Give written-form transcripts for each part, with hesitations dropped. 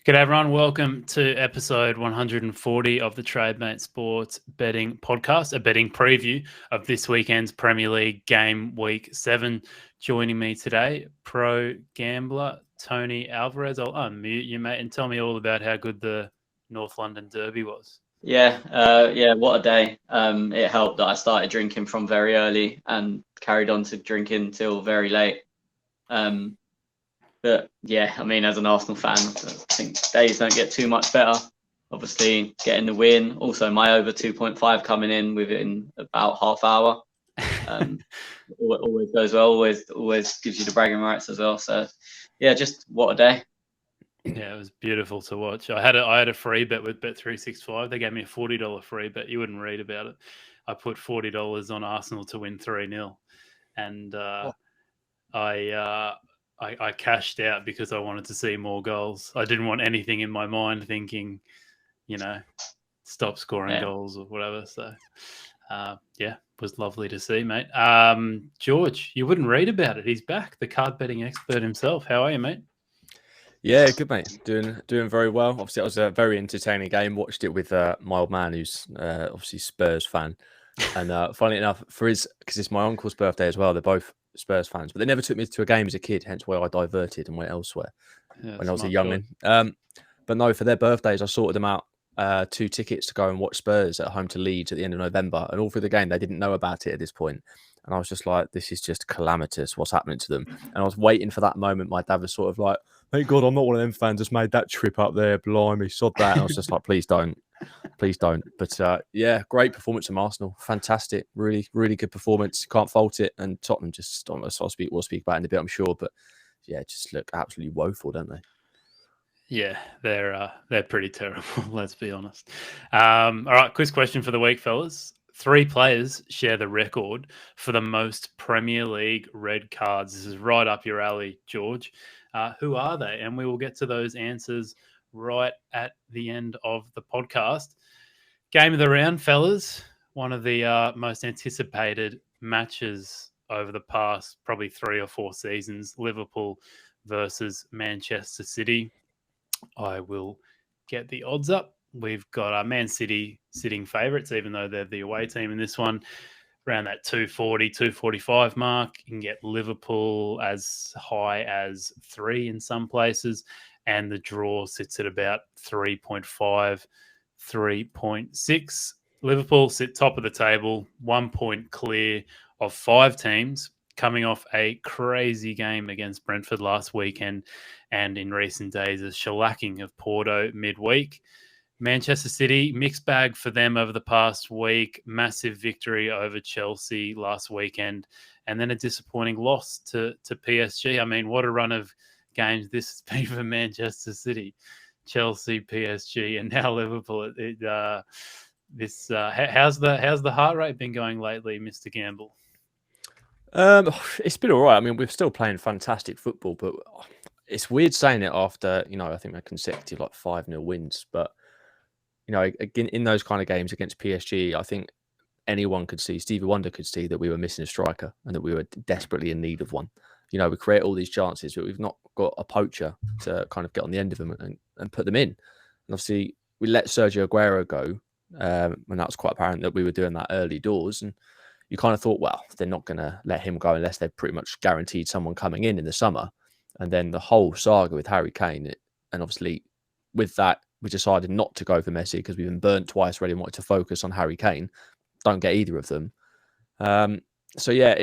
G'day everyone, welcome to episode 140 of the Trademate Sports Betting Podcast, a betting preview of this weekend's Premier League game week 7. Joining me today, pro gambler Tony Alvarez. I'll unmute you, mate, and tell me all about how good the North London Derby was. Yeah, what a day. It helped that I started drinking from very early and carried on to drinking till very late. But yeah, I mean, as an Arsenal fan, I think days don't get too much better. Obviously, getting the win. Also, my over 2.5 coming in within about half hour. Always goes well. Always gives you the bragging rights as well. So yeah, just what a day. Yeah, it was beautiful to watch. I had a free bet with Bet365. They gave me a $40 free bet. You wouldn't read about it. I put $40 on Arsenal to win 3-0, and I cashed out because I wanted to see more goals. I didn't want anything in my mind thinking, stop scoring goals or whatever. So, was lovely to see, mate. George, you wouldn't read about it. He's back, the card betting expert himself. How are you, mate? Yeah, good, mate. Doing very well. Obviously, it was a very entertaining game. Watched it with my old man, who's obviously Spurs fan. And funnily enough, because it's my uncle's birthday as well, they're both Spurs fans. But they never took me to a game as a kid, hence why I diverted and went elsewhere when I was a youngin'. But no, for their birthdays, I sorted them out 2 tickets to go and watch Spurs at home to Leeds at the end of November. And all through the game, they didn't know about it at this point. And I was just like, this is just calamitous. What's happening to them? And I was waiting for that moment. My dad was sort of like, thank God I'm not one of them fans that's made that trip up there. Blimey, sod that. And I was just like, please don't. Please don't. But yeah, great performance from Arsenal. Fantastic. Really, really good performance. Can't fault it. And Tottenham just, we'll speak about it in a bit, I'm sure. But yeah, just look absolutely woeful, don't they? Yeah, they're pretty terrible, let's be honest. All right, quiz question for the week, fellas. 3 players share the record for the most Premier League red cards. This is right up your alley, George. Who are they? And we will get to those answers right at the end of the podcast. Game of the round, fellas. One of the most anticipated matches over the past probably 3 or 4 seasons. Liverpool versus Manchester City. I will get the odds up. We've got our Man City sitting favourites, even though they're the away team in this one, around that 240, 245 mark. You can get Liverpool as high as 3 in some places, and the draw sits at about 3.5, 3.6. Liverpool sit top of the table, 1 point clear of 5 teams, coming off a crazy game against Brentford last weekend and in recent days, a shellacking of Porto midweek. Manchester City, mixed bag for them over the past week. Massive victory over Chelsea last weekend, and then a disappointing loss to PSG. I mean, what a run of games this has been for Manchester City. Chelsea, PSG, and now Liverpool. How's the heart rate been going lately, Mr. Gamble? It's been all right. I mean, we're still playing fantastic football, but it's weird saying it after, I think they're consecutive 5-0 wins. But, again, in those kind of games against PSG, I think anyone could see, Stevie Wonder could see that we were missing a striker and that we were desperately in need of one. We create all these chances, but we've not got a poacher to kind of get on the end of them and put them in. And obviously, we let Sergio Aguero go, and that was quite apparent that we were doing that early doors. And you kind of thought, well, they're not going to let him go unless they've pretty much guaranteed someone coming in the summer. And then the whole saga with Harry Kane. And obviously, with that, we decided not to go for Messi because we've been burnt twice already and wanted to focus on Harry Kane. Don't get either of them. So, yeah,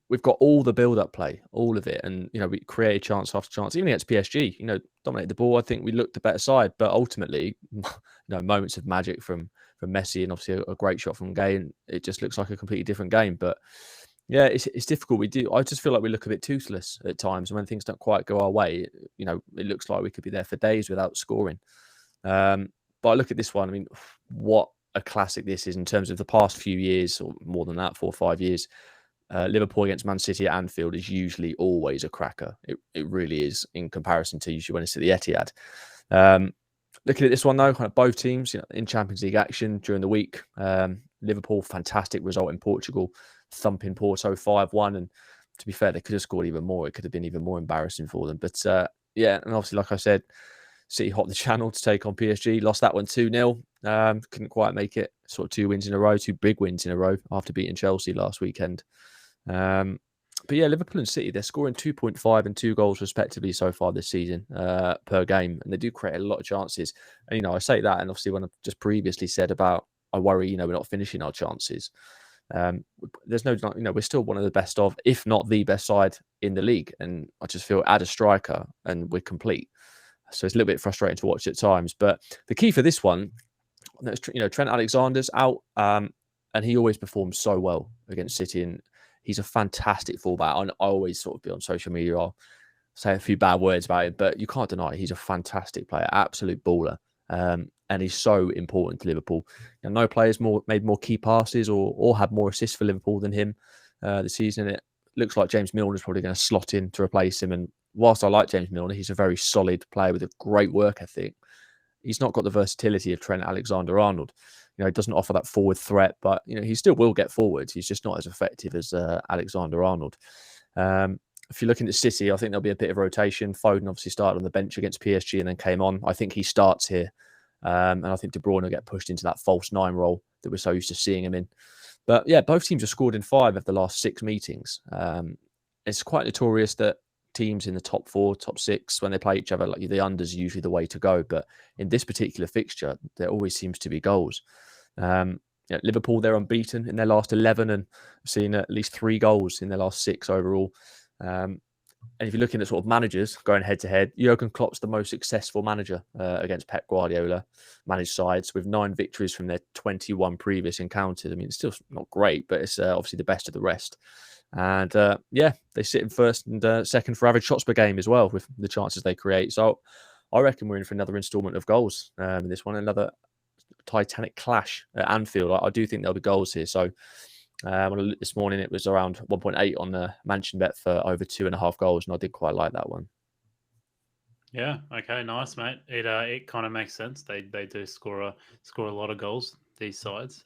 we've got all the build-up play, all of it. And, we created chance after chance, even against PSG, dominated the ball. I think we looked the better side. But ultimately, moments of magic from Messi and obviously a great shot from Gay, and it just looks like a completely different game. But yeah, it's difficult. I just feel like we look a bit toothless at times, and when things don't quite go our way, it looks like we could be there for days without scoring. But I look at this one. I mean, what a classic this is in terms of the past few years, or more than that, 4 or 5 years. Liverpool against Man City at Anfield is usually always a cracker. It really is in comparison to usually when it's at the Etihad. Looking at this one, though, kind of both teams in Champions League action during the week. Liverpool, fantastic result in Portugal, thumping Porto 5-1. And to be fair, they could have scored even more. It could have been even more embarrassing for them. But yeah, and obviously, like I said, City hopped the channel to take on PSG, lost that one 2-0. Couldn't quite make it. Sort of 2 wins in a row, 2 big wins in a row after beating Chelsea last weekend. But yeah, Liverpool and City, they're scoring 2.5 and 2 goals respectively so far this season per game. And they do create a lot of chances. And, I say that, and obviously when I've just previously said about, I worry, we're not finishing our chances. There's no, we're still one of the best of, if not the best side in the league. And I just feel add a striker and we're complete. So it's a little bit frustrating to watch at times. But the key for this one, Trent Alexander's out, and he always performs so well against City. And he's a fantastic fullback. I always sort of be on social media, I'll say a few bad words about it, but you can't deny it. He's a fantastic player, absolute baller. And he's so important to Liverpool. No players made more key passes or had more assists for Liverpool than him this season. It looks like James Milner's probably going to slot in to replace him. And whilst I like James Milner, he's a very solid player with a great work ethic. He's not got the versatility of Trent Alexander-Arnold. He doesn't offer that forward threat, but he still will get forwards. He's just not as effective as Alexander-Arnold. If you're looking at City, I think there'll be a bit of rotation. Foden obviously started on the bench against PSG and then came on. I think he starts here. And I think De Bruyne will get pushed into that false 9 role that we're so used to seeing him in. But yeah, both teams have scored in 5 of the last 6 meetings. It's quite notorious that teams in the top 4, top 6, when they play each other, like the unders are usually the way to go. But in this particular fixture, there always seems to be goals. Liverpool, they're unbeaten in their last 11 and seen at least 3 goals in their last 6 overall. And if you're looking at sort of managers going head to head, Jurgen Klopp's the most successful manager against Pep Guardiola managed sides with 9 victories from their 21 previous encounters. I mean, it's still not great, but it's obviously the best of the rest. And they sit in first and second for average shots per game as well with the chances they create. So I reckon we're in for another instalment of goals in this one, another titanic clash at Anfield. I do think there'll be goals here. So when I looked this morning, it was around 1.8 on the Mansion bet for over 2.5 goals, and I did quite like that one. Yeah. Okay. Nice, mate. It kind of makes sense. They do score a lot of goals, these sides.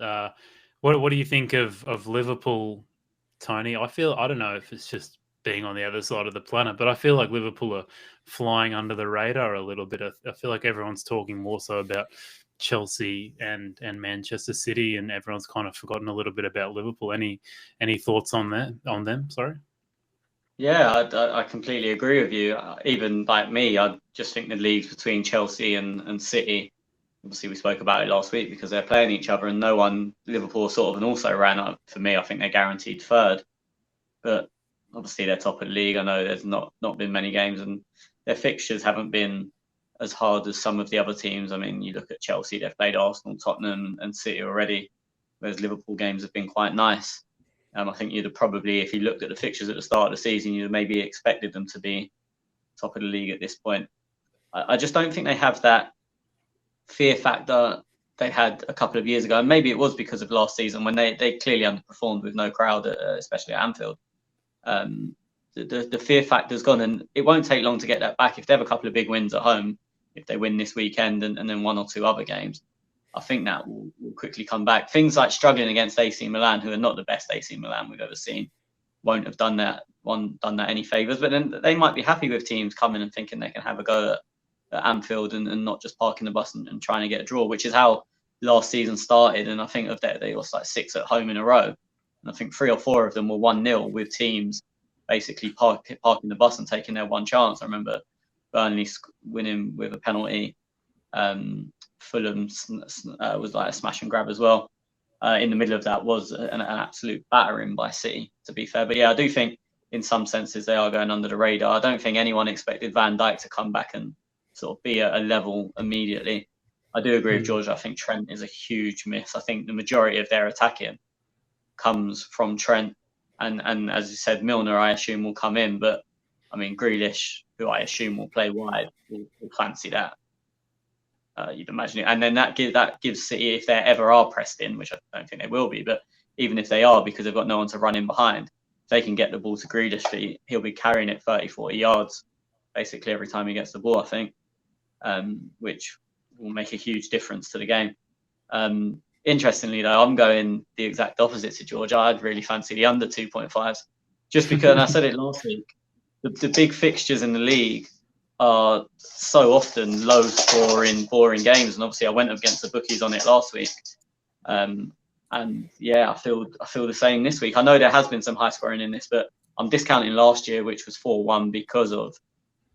What do you think of Liverpool, Tony? I don't know if it's just being on the other side of the planet, but I feel like Liverpool are flying under the radar a little bit. I feel like everyone's talking more so about Chelsea and Manchester City, and everyone's kind of forgotten a little bit about Liverpool. Any thoughts on them? Sorry. Yeah, I completely agree with you. Even like me, I just think the leagues between Chelsea and City, obviously we spoke about it last week because they're playing each other and Liverpool sort of and also ran up. For me, I think they're guaranteed 3rd. But obviously they're top of the league. I know there's not been many games and their fixtures haven't been as hard as some of the other teams. I mean, you look at Chelsea, they've played Arsenal, Tottenham and City already, whereas Liverpool games have been quite nice. I think you'd have probably, if you looked at the fixtures at the start of the season, you'd have maybe expected them to be top of the league at this point. I just don't think they have that fear factor they had a couple of years ago. And maybe it was because of last season when they clearly underperformed with no crowd, especially at Anfield. The fear factor's gone, and it won't take long to get that back. If they have a couple of big wins at home, if they win this weekend and then 1 or 2 other games, I think that will quickly come back. Things like struggling against AC Milan, who are not the best AC Milan we've ever seen, won't have done that any favours. But then they might be happy with teams coming and thinking they can have a go at Anfield and not just parking the bus and trying to get a draw, which is how last season started. And I think of that they lost like 6 at home in a row. And I think 3 or 4 of them were 1-0 with teams basically parking the bus and taking their one chance. I remember Burnley winning with a penalty. Fulham was like a smash and grab as well. In the middle of that was an absolute battering by City, to be fair. But yeah, I do think in some senses they are going under the radar. I don't think anyone expected Van Dijk to come back and sort of be at a level immediately. I do agree with George. I think Trent is a huge miss. I think the majority of their attacking comes from Trent. And as you said, Milner, I assume, will come in. But, I mean, Grealish, who I assume will play wide, will fancy that. You'd imagine it. And then that gives City, if they ever are pressed in, which I don't think they will be, but even if they are, because they've got no one to run in behind, if they can get the ball to Grealish, he'll be carrying it 30, 40 yards basically every time he gets the ball, I think, which will make a huge difference to the game. Interestingly, though, I'm going the exact opposite to George. I'd really fancy the under 2.5s just because, and I said it last week, the big fixtures in the league are so often low scoring, boring games. And obviously I went up against the bookies on it last week. And yeah, I feel the same this week. I know there has been some high scoring in this, but I'm discounting last year, which was 4-1 because of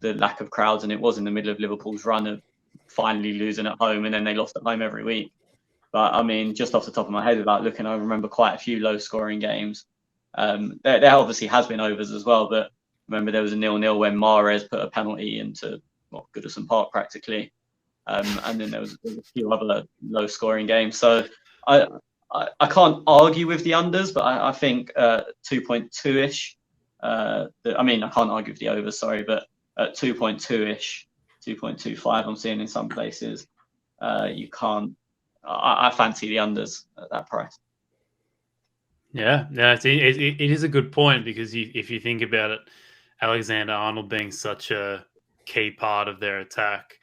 the lack of crowds, and it was in the middle of Liverpool's run of finally losing at home, and then they lost at home every week. But I mean, just off the top of my head, without looking, I remember quite a few low scoring games. There obviously has been overs as well, but remember there was a 0-0 when Mahrez put a penalty into Goodison Park practically. And then there was a few other low scoring games. So I can't argue with the unders, but I think 2.2-ish. I can't argue with the overs, sorry, but at 2.2-ish, 2.25 I'm seeing in some places. You can't. I fancy the unders at that price. Yeah, it is a good point, because if you think about it, Alexander-Arnold being such a key part of their attack,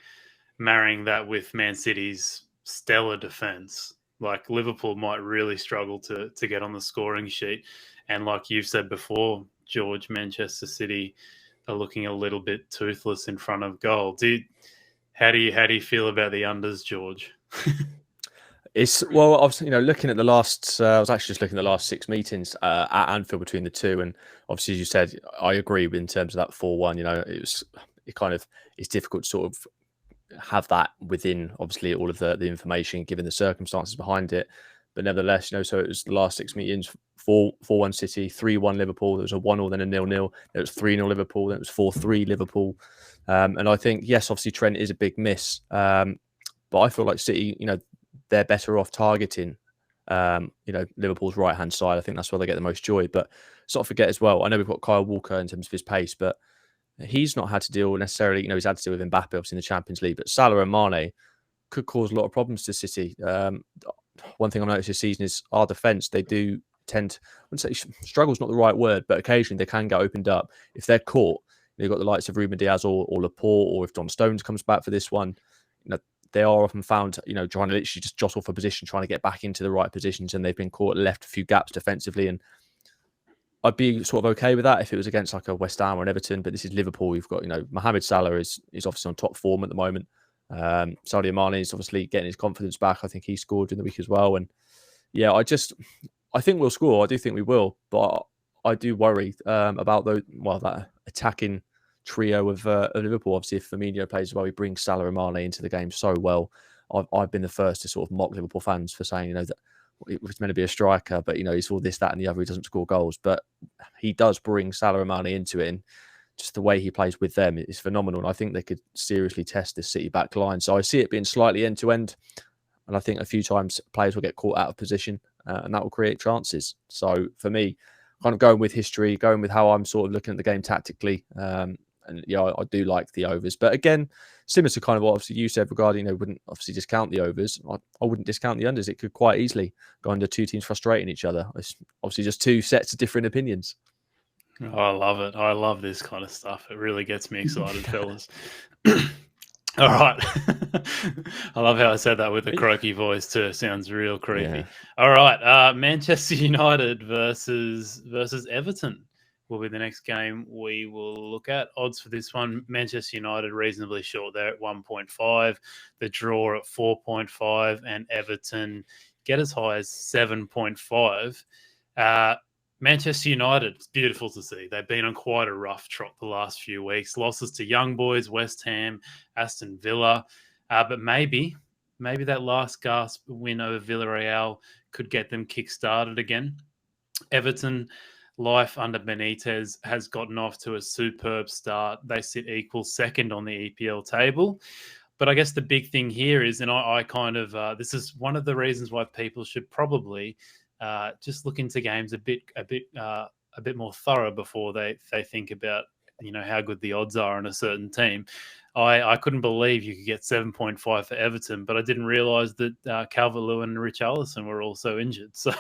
marrying that with Man City's stellar defense, like Liverpool might really struggle to get on the scoring sheet. And like you've said before, George, Manchester City are looking a little bit toothless in front of goal. How do you feel about the unders, George? It's I was looking at the last. I was actually just looking at the last 6 meetings at Anfield between the two, and obviously, as you said, I agree in terms of that 4-1. It's difficult to sort of have that within obviously all of the information given the circumstances behind it, but nevertheless, so it was the last 6 meetings: 4-1 City, 3-1 Liverpool. There was a 1-0, then a 0-0. There was 3-0 Liverpool. Then it was 4-3 Liverpool. And I think yes, obviously Trent is a big miss, but I feel like City, they're better off targeting, Liverpool's right-hand side. I think that's where they get the most joy. But sort of forget as well, I know we've got Kyle Walker in terms of his pace, but he's not had to deal necessarily, he's had to deal with Mbappe, obviously, in the Champions League. But Salah and Mane could cause a lot of problems to City. One thing I've noticed this season is our defence, they do tend, I wouldn't say struggle's not the right word, but occasionally they can get opened up. If they're caught, you've got the likes of Ruben Diaz or Laporte, or if John Stones comes back for this one, they are often found, trying to literally just jostle for position, trying to get back into the right positions, and they've been caught, left a few gaps defensively. And I'd be sort of okay with that if it was against like a West Ham or an Everton, but this is Liverpool. You've got, Mohamed Salah is obviously on top form at the moment. Sadio Mane is obviously getting his confidence back. I think he scored in the week as well. And yeah, I think we'll score. I do think we will, but I do worry about that attacking trio of Liverpool. Obviously, if Firmino plays well, he brings Salah and Mane into the game so well. I've been the first to sort of mock Liverpool fans for saying, that he's meant to be a striker, but he's all this, that, and the other. He doesn't score goals, but he does bring Salah and Mane into it, and just the way he plays with them is phenomenal. And I think they could seriously test this City back line. So I see it being slightly end to end, and I think a few times players will get caught out of position, and that will create chances. So for me, kind of going with history, going with how I'm sort of looking at the game tactically. And I do like the overs, but again, similar to kind of what obviously you said regarding, wouldn't obviously discount the overs. I wouldn't discount the unders. It could quite easily go under two teams frustrating each other. It's obviously just two sets of different opinions. Oh, I love it. I love this kind of stuff. It really gets me excited, fellas. All right. I love how I said that with a croaky voice too. It sounds real creepy. Yeah. All right. Manchester United versus Everton will be the next game we will look at. Odds for this one: Manchester United reasonably short there at 1.5, the draw at 4.5, and Everton get as high as 7.5. Manchester United, it's beautiful to see. They've been on quite a rough trot the last few weeks. Losses to Young Boys, West Ham, Aston Villa. But maybe that last gasp win over Villarreal could get them kick-started again. Everton, life under Benitez has gotten off to a superb start. They sit equal second on the EPL table. But I guess the big thing here is, and I kind of, this is one of the reasons why people should probably just look into games a bit more thorough before they think about how good the odds are on a certain team. I couldn't believe you could get 7.5 for Everton, but I didn't realise that Calvert-Lewin and Richarlison were also injured. So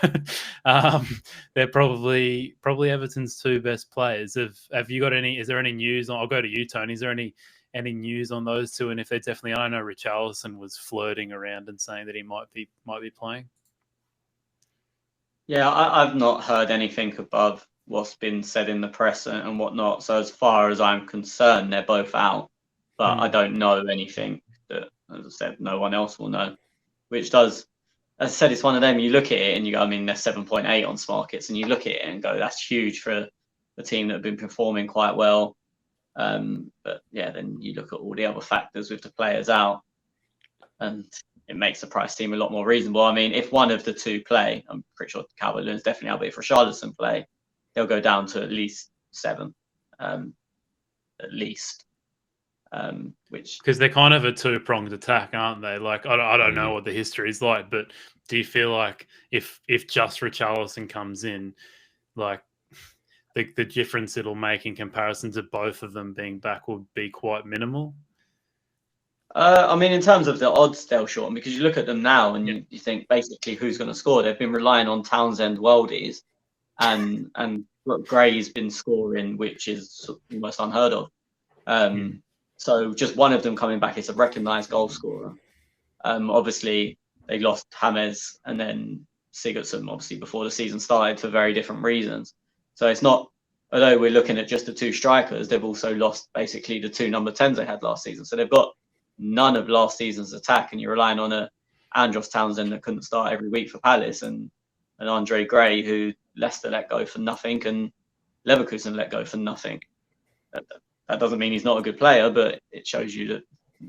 they're probably Everton's two best players. Have you got any? Is there any news? I'll go to you, Tony. Is there any news on those two? And if they're definitely, I know Richarlison was flirting around and saying that he might be playing. Yeah, I've not heard anything above what's been said in the press and whatnot. So as far as I'm concerned, they're both out. but I don't know anything that, as I said, no one else will know. Which does, as I said, it's one of them. You look at it and you go, I mean, they're 7.8 on Smarkets, and you look at it and go, that's huge for a team that have been performing quite well. But yeah, then you look at all the other factors with the players out, and it makes the price seem a lot more reasonable. I mean, if one of the two play, I'm pretty sure Calvert-Lewin's definitely out, but if Richarlison play, they'll go down to at least 7, at least. Which, because they're kind of a two-pronged attack, aren't they? Like, I don't know what the history is like, but do you feel like if just Richarlison comes in, like the difference it'll make in comparison to both of them being back will be quite minimal? I mean, in terms of the odds, they'll shorten, because you look at them now and you think basically who's going to score. They've been relying on Townsend worldies, and Gray's been scoring, which is almost unheard of. So just one of them coming back is a recognised goal scorer. Obviously, they lost James and then Sigurdsson, obviously, before the season started for very different reasons. So it's not, although we're looking at just the 2 strikers, they've also lost basically the 2 number 10s they had last season. So they've got none of last season's attack, and you're relying on a Andros Townsend that couldn't start every week for Palace, and an Andre Gray who Leicester let go for nothing and Leverkusen let go for nothing. That doesn't mean he's not a good player, but it shows you that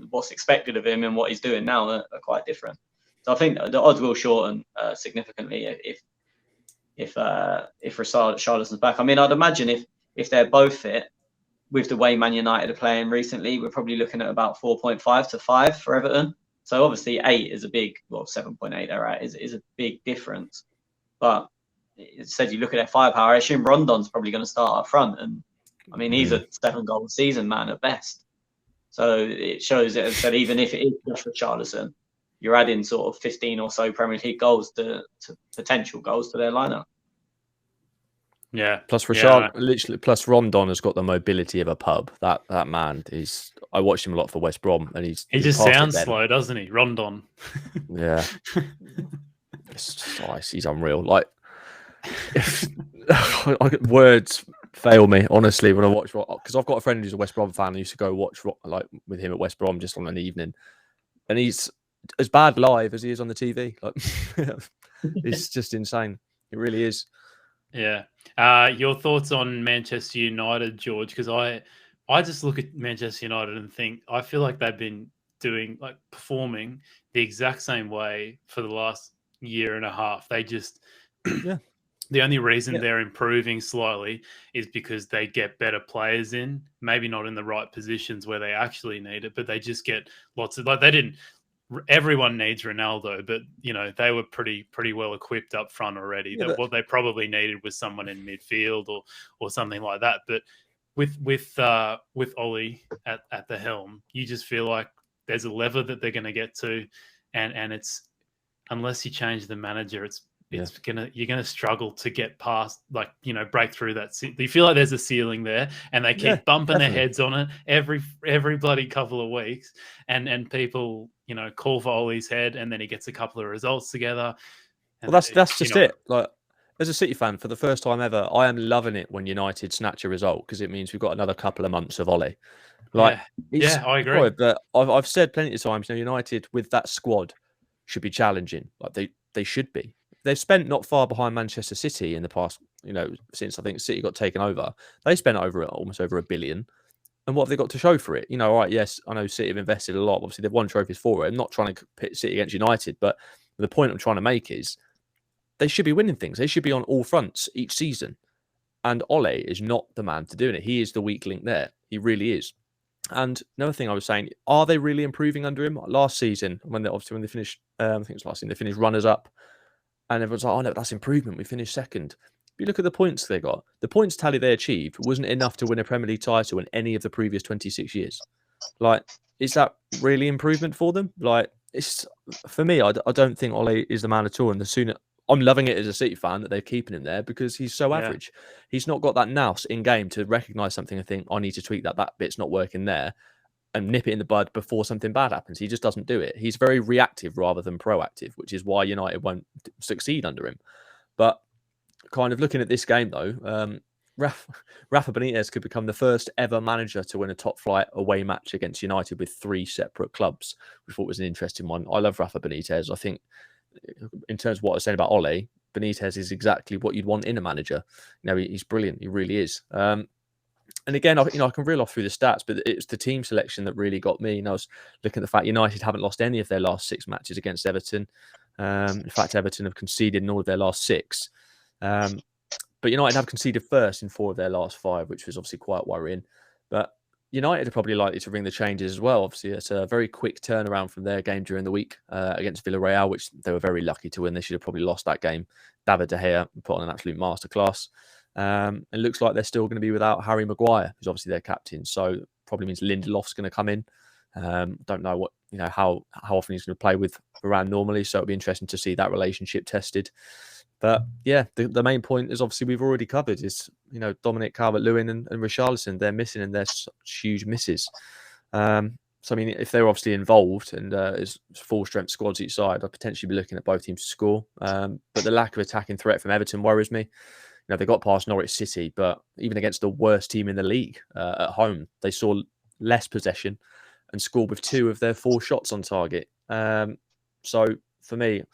what's expected of him and what he's doing now are quite different. So I think the odds will shorten significantly if Richarlison's back. I mean, I'd imagine if they're both fit, with the way Man United are playing recently, we're probably looking at about 4.5 to 5 for Everton. So obviously 8 is a big, 7.8 they're at is a big difference. But it said you look at their firepower, I assume Rondon's probably going to start up front, and I mean, he's a 7-goal season man at best. So it shows that even if it is just Richarlison, you're adding sort of 15 or so Premier League goals to potential goals to their lineup. Yeah. Plus plus Rondon has got the mobility of a pub. That man is. I watched him a lot for West Brom, and he just sounds slow, doesn't he? Rondon. Yeah. It's nice. He's unreal. Like words fail me, honestly, when I watch, because I've got a friend who's a West Brom fan. I used to go watch like with him at West Brom just on an evening, and he's as bad live as he is on the TV. Like, it's just insane. It really is. Yeah. Your thoughts on Manchester United, George? Because I just look at Manchester United and think, I feel like they've been performing the exact same way for the last year and a half. They just the only reason they're improving slightly is because they get better players in, maybe not in the right positions where they actually need it, but they just get lots of, like, they didn't, everyone needs Ronaldo, but they were pretty well equipped up front already. What they probably needed was someone in midfield or something like that. But with Ollie at the helm, you just feel like there's a level that they're going to get to, and it's, unless you change the manager, you're gonna struggle to get past, break through that. You feel like there's a ceiling there, and they keep bumping their heads on it every bloody couple of weeks, and people call for Ollie's head, and then he gets a couple of results together. Well, that's just it. Like, as a City fan, for the first time ever, I am loving it when United snatch a result, because it means we've got another couple of months of Ollie. I agree. But I've said plenty of times, United with that squad should be challenging. Like they should be. They've spent not far behind Manchester City in the past, since I think City got taken over. They spent almost over $1 billion. And what have they got to show for it? All right, yes, I know City have invested a lot. Obviously, they've won trophies for it. I'm not trying to pit City against United, but the point I'm trying to make is they should be winning things. They should be on all fronts each season. And Ole is not the man to do it. He is the weak link there. He really is. And another thing I was saying, are they really improving under him? Last season, when they finished, I think it was last season, they finished runners up. And everyone's like, oh no, that's improvement. We finished second. If you look at the points they got, the points tally they achieved wasn't enough to win a Premier League title in any of the previous 26 years. Like, is that really improvement for them? Like, it's, for me, I don't think Ole is the man at all. And the sooner, I'm loving it as a City fan that they're keeping him there, because he's so average. He's not got that nous in game to recognise something and think, I need to tweak that bit's not working there, and nip it in the bud before something bad happens. He just doesn't do it. He's very reactive rather than proactive, which is why United won't succeed under him. But kind of looking at this game, though, Rafa Benitez could become the first ever manager to win a top flight away match against United with 3 separate clubs, which I thought was an interesting one. I love Rafa Benitez. I think, in terms of what I was saying about Ole, Benitez is exactly what you'd want in a manager. He's brilliant. He really is. And again, I can reel off through the stats, but it's the team selection that really got me. And I was looking at the fact United haven't lost any of their last 6 matches against Everton. In fact, Everton have conceded in all of their last 6. But United have conceded first in 4 of their last 5, which was obviously quite worrying. But United are probably likely to bring the changes as well. Obviously, it's a very quick turnaround from their game during the week against Villarreal, which they were very lucky to win. They should have probably lost that game. David De Gea put on an absolute masterclass. It looks like they're still going to be without Harry Maguire, who's obviously their captain. So probably means Lindelof's going to come in. Don't know how often he's going to play with Varane normally. So it'll be interesting to see that relationship tested. But yeah, the main point is obviously we've already covered is, Dominic Calvert-Lewin and Richarlison, they're missing and they're such huge misses. So, I mean, if they're obviously involved and is full strength squads each side, I'd potentially be looking at both teams to score. But the lack of attacking threat from Everton worries me. They got past Norwich City, but even against the worst team in the league at home, they saw less possession and scored with 2 of their 4 shots on target. So for me,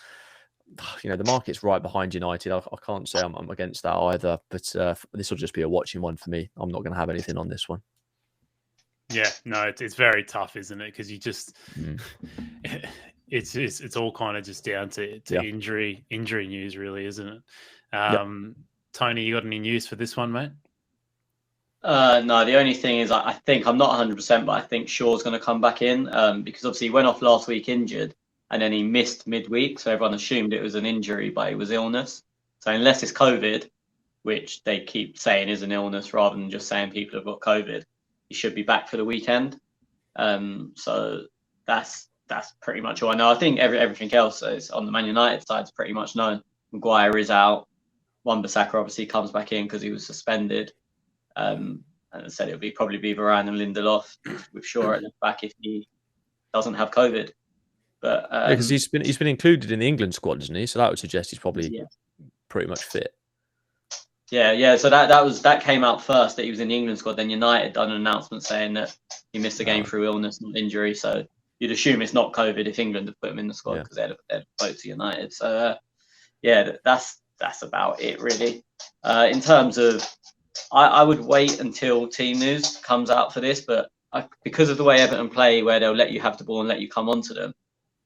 the market's right behind United. I can't say I'm against that either, but this will just be a watching one for me. I'm not going to have anything on this one. Yeah, no, it's very tough, isn't it? Because you just, it's all kind of just down to injury news, really, isn't it? Tony, you got any news for this one, mate? No, the only thing is I think I'm not 100%, but I think Shaw's going to come back in because obviously he went off last week injured. And then he missed midweek, so everyone assumed it was an injury, but it was illness. So unless it's COVID, which they keep saying is an illness rather than just saying people have got COVID, he should be back for the weekend. So that's pretty much all I know. I think everything else is on the Man United side is pretty much known. Maguire is out. Wan-Bissaka obviously comes back in because he was suspended. And I said it'll probably be Varane and Lindelof with Shaw at the back if he doesn't have COVID. But because he's been included in the England squad, isn't he? So that would suggest he's probably pretty much fit. Yeah. So that came out first that he was in the England squad. Then United done an announcement saying that he missed the game through illness, not injury. So you'd assume it's not COVID if England had put him in the squad because they'd vote to United. So that's about it really. In terms of, I would wait until team news comes out for this, but because of the way Everton play, where they'll let you have the ball and let you come onto them.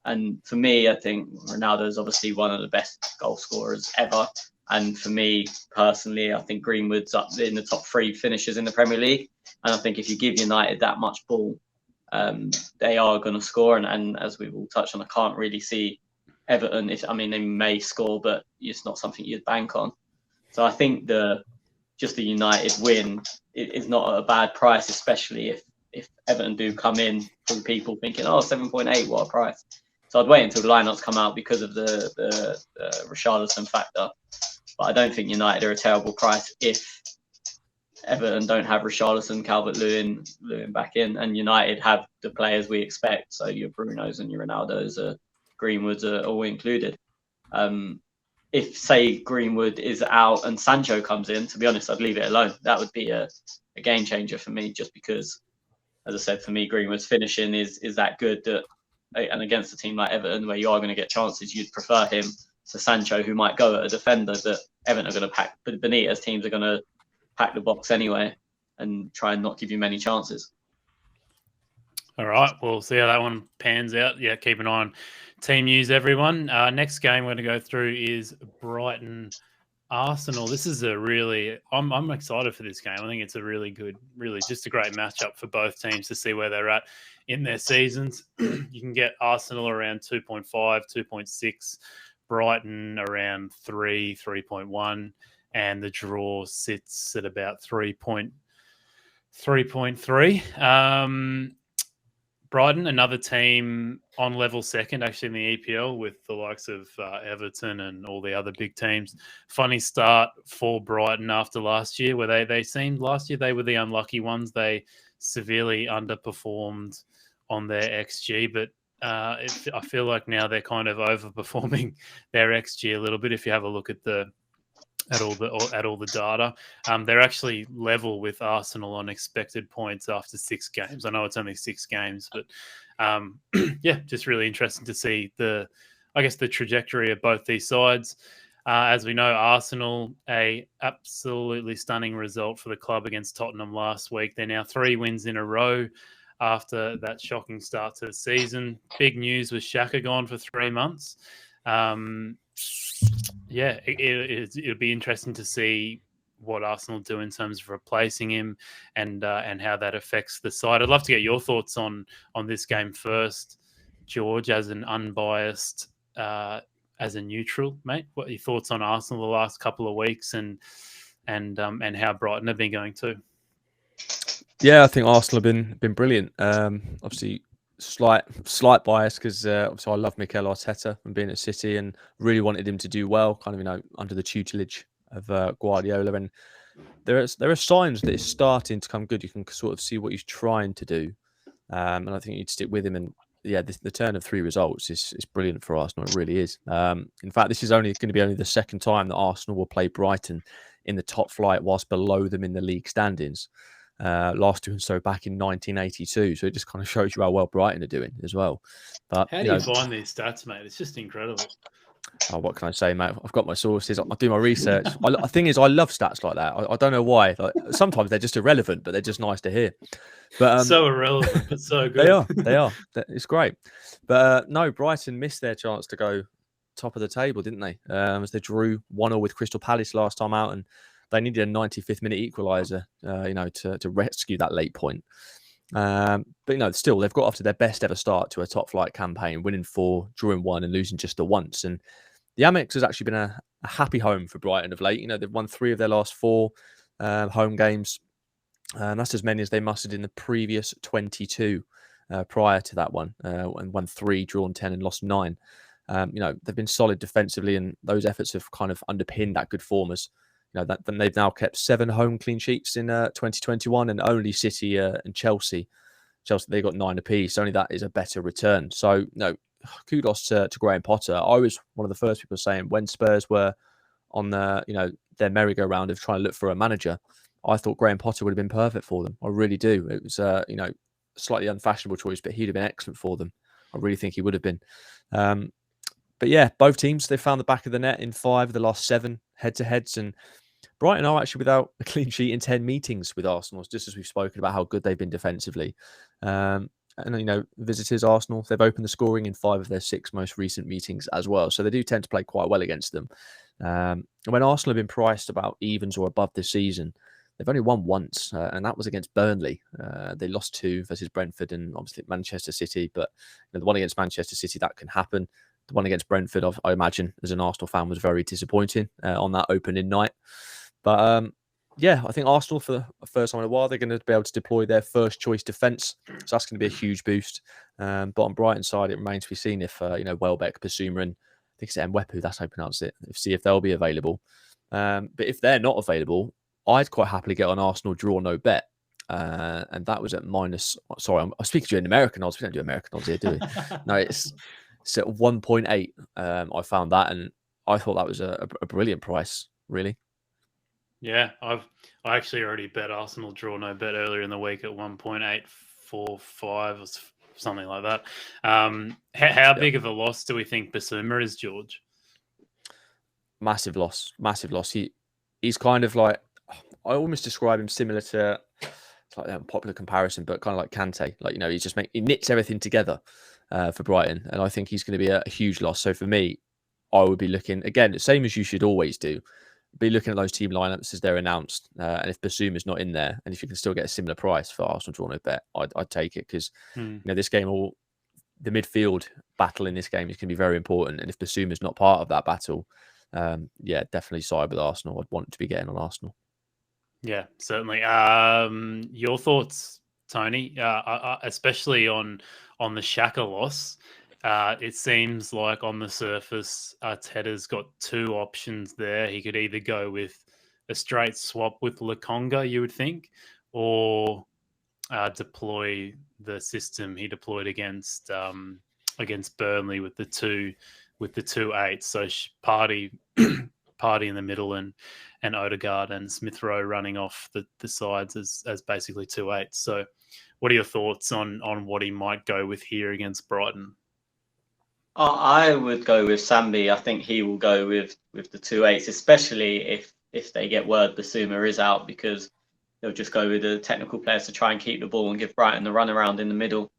And for me, I think Ronaldo is obviously one of the best goal scorers ever. And for me personally, I think Greenwood's up in the top 3 finishers in the Premier League. And I think if you give United that much ball, they are going to score. And as we've all touched on, I can't really see Everton. They may score, but it's not something you'd bank on. So I think the United win is not at a bad price, especially if Everton do come in from people thinking, 7.8, what a price. So I'd wait until the lineups come out because of the Richarlison factor. But I don't think United are a terrible price if Everton don't have Richarlison, Calvert-Lewin back in, and United have the players we expect. So your Brunos and your Ronaldos, Greenwoods are all included. If, say, Greenwood is out and Sancho comes in, to be honest, I'd leave it alone. That would be a game changer for me, just because, as I said, for me, Greenwood's finishing is that good that, and against a team like Everton, where you are going to get chances, you'd prefer him to Sancho, who might go at a defender that Everton are going to pack. But Benitez teams are going to pack the box anyway and try and not give you many chances. All right, we'll see how that one pans out. Yeah, keep an eye on team news, everyone. Next game we're going to go through is Brighton Arsenal. This is I'm excited for this game. I think it's a really good, just a great matchup for both teams to see where they're at in their seasons. You can get Arsenal around 2.5, 2.6, Brighton around 3.1, and the draw sits at about 3.3. Brighton, another team on level second, actually, in the EPL with the likes of Everton and all the other big teams. Funny start for Brighton after last year, where they seemed last year they were the unlucky ones. They severely underperformed on their XG, but I feel like now they're kind of overperforming their XG a little bit. If you have a look at the at all the data. They're actually level with Arsenal on expected points after 6 games. I know it's only 6 games, but yeah, just really interesting to see the trajectory of both these sides. As we know, Arsenal, a absolutely stunning result for the club against Tottenham last week. They're now 3 wins in a row after that shocking start to the season. Big news was Xhaka gone for 3 months. Yeah, it'll be interesting to see what Arsenal do in terms of replacing him and how that affects the side. I'd love to get your thoughts on this game first, George, as an unbiased, as a neutral, mate. What are your thoughts on Arsenal the last couple of weeks and how Brighton have been going too? Yeah, I think Arsenal have been brilliant. Obviously, slight bias because obviously I love Mikel Arteta and being at City and really wanted him to do well, kind of under the tutelage of Guardiola. And there are signs that it's starting to come good. You can sort of see what he's trying to do, and I think you'd stick with him. And yeah, the turn of 3 results is brilliant for Arsenal. It really is. In fact, this is only going to be the second time that Arsenal will play Brighton in the top flight whilst below them in the league standings. Last doing so back in 1982, so it just kind of shows you how well Brighton are doing as well. But how do you find these stats, mate? It's just incredible. Oh, what can I say, mate? I've got my sources. I do my research. The thing is, I love stats like that. I don't know why. Like, sometimes they're just irrelevant, but they're just nice to hear. But so irrelevant, but so good. They are. It's great. But no, Brighton missed their chance to go top of the table, didn't they? As they drew 1-1 with Crystal Palace last time out, and they needed a 95th minute equaliser, to rescue that late point. But still, they've got off to their best ever start to a top flight campaign, winning 4, drawing 1, and losing just the once. And the Amex has actually been a happy home for Brighton of late. They've won 3 of their last 4 home games. That's as many as they mustered in the previous 22 prior to that one, and won 3, drawn 10, and lost 9. They've been solid defensively, and those efforts have kind of underpinned that good form. As they've now kept 7 home clean sheets in 2021, and only City and Chelsea they got 9 apiece. Only that is a better return. So kudos to Graham Potter. I was one of the first people saying when Spurs were on their merry-go-round of trying to look for a manager, I thought Graham Potter would have been perfect for them. I really do. It was slightly unfashionable choice, but he'd have been excellent for them. I really think he would have been. But yeah, both teams, they found the back of the net in 5 of the last 7 head-to-heads, and Brighton are actually without a clean sheet in 10 meetings with Arsenal, just as we've spoken about how good they've been defensively. And visitors Arsenal, they've opened the scoring in 5 of their 6 most recent meetings as well. So they do tend to play quite well against them. When Arsenal have been priced about evens or above this season, they've only won once, and that was against Burnley. They lost 2 versus Brentford and obviously Manchester City. But the one against Manchester City, that can happen. The one against Brentford, I imagine, as an Arsenal fan, was very disappointing on that opening night. But yeah, I think Arsenal, for the first time in a while, they're going to be able to deploy their first choice defence. So that's going to be a huge boost. But on Brighton's side, it remains to be seen if Welbeck, Basuma, and I think it's Mwepu, that's how you pronounce it. See if they'll be available. But if they're not available, I'd quite happily get on Arsenal draw no bet. And that was at minus. Sorry, I'm speaking to you in American odds. We don't do American odds here, do we? No, it's at 1.8. I found that, and I thought that was a brilliant price, really. Yeah, I actually already bet Arsenal draw no bet earlier in the week at 1.845 or something like that. How big of a loss do we think Basuma is, George? Massive loss. He's kind of like, I almost describe him similar to, it's like a popular comparison, but kind of like Kante. He knits everything together for Brighton, and I think he's going to be a huge loss. So for me, I would be looking again, the same as you should always do. Be looking at those team lineups as they're announced, and if Basuma's not in there, and if you can still get a similar price for Arsenal draw no bet, I'd take it because this game, the midfield battle in this game is going to be very important, and if Basuma's not part of that battle, definitely side with Arsenal. I'd want to be getting on Arsenal. Yeah, certainly. Your thoughts, Tony, especially on the Xhaka loss. It seems like on the surface, Arteta's got 2 options there. He could either go with a straight swap with Lokonga, you would think, or deploy the system he deployed against Burnley with the two 8s. So Partey Party in the middle and Odegaard and Smith Rowe running off the sides as basically 2/8. So what are your thoughts on what he might go with here against Brighton? I would go with Sambi. I think he will go with the 2/8, especially if they get word Basuma is out, because they'll just go with the technical players to try and keep the ball and give Brighton the run around in the middle.